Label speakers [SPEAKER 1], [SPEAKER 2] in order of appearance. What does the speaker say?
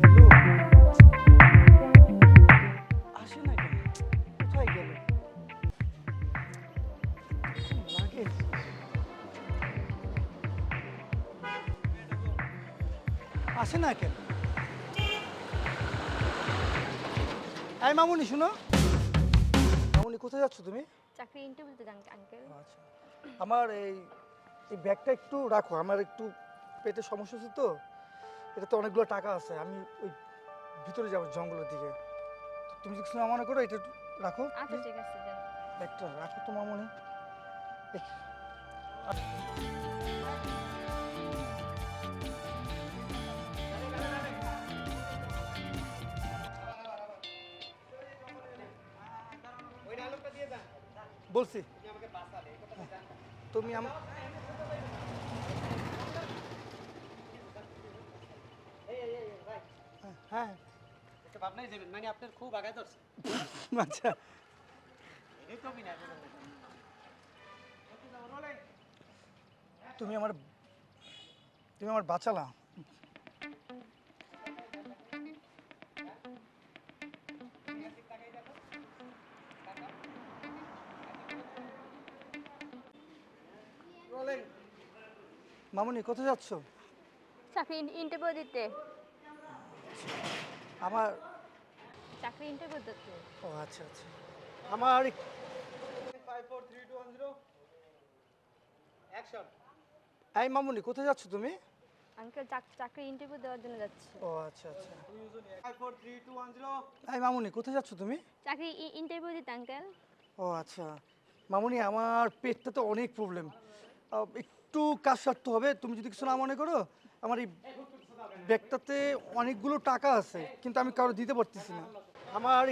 [SPEAKER 1] গেল? আসে না কেন? কোথায় গেল? লাগে। আসে না কেন? এই মামুনি শুনো। মামুনি কোথায় যাচ্ছ তুমি?
[SPEAKER 2] চাকরি ইন্টারভিউতে যান আঙ্কেল।
[SPEAKER 1] আচ্ছা। আমার এই ব্যাগটা একটু রাখো। আমার একটু পেটে সমস্যা হচ্ছে তো। এটাতে অনেকগুলো টাকা আছে। আমি ওই ভিতরে যাবো জঙ্গলের দিকে। তো তুমি যদি কিছু না মনে করো এটা একটু রাখো।
[SPEAKER 2] আচ্ছা ঠিক আছে দেন।
[SPEAKER 1] ব্যাগটা রাখো তো মামুনি। এই, বলছি তুমি হ্যাঁ
[SPEAKER 3] একটা ভাবনাই যাবেন মানে আপনার খুব আগায় ধরছে
[SPEAKER 1] আচ্ছা
[SPEAKER 3] এই তো বিনা
[SPEAKER 1] তুমি আমার তুমি আমার বাঁচালা। মামুনি কোথায় যাচ্ছ?
[SPEAKER 2] চাকরি ইন্টারভিউ দিতে।
[SPEAKER 1] আমার
[SPEAKER 2] চাকরি ইন্টারভিউ দিতে।
[SPEAKER 1] ও আচ্ছা আচ্ছা আমার
[SPEAKER 3] 5 4 3 2 1 0 অ্যাকশন
[SPEAKER 1] এই মামুনি কোথায় যাচ্ছ তুমি?
[SPEAKER 2] আঙ্কেল চাকরি ইন্টারভিউ দেওয়ার জন্য যাচ্ছি।
[SPEAKER 1] ও আচ্ছা আচ্ছা
[SPEAKER 3] 5 4 3 2 1 0
[SPEAKER 1] এই মামুনি কোথায় যাচ্ছ তুমি?
[SPEAKER 2] চাকরি ইন্টারভিউ দিতে আঙ্কেল।
[SPEAKER 1] ও আচ্ছা মামুনি আমার পেটটা তো অনেক প্রবলেম, একটু কাজ সারতে হবে। তুমি যদি কিছু না মনে করো, আমার এই ব্যাগটাতে অনেকগুলো টাকা আছে কিন্তু আমি কারো দিতে পারতেছি না। আমার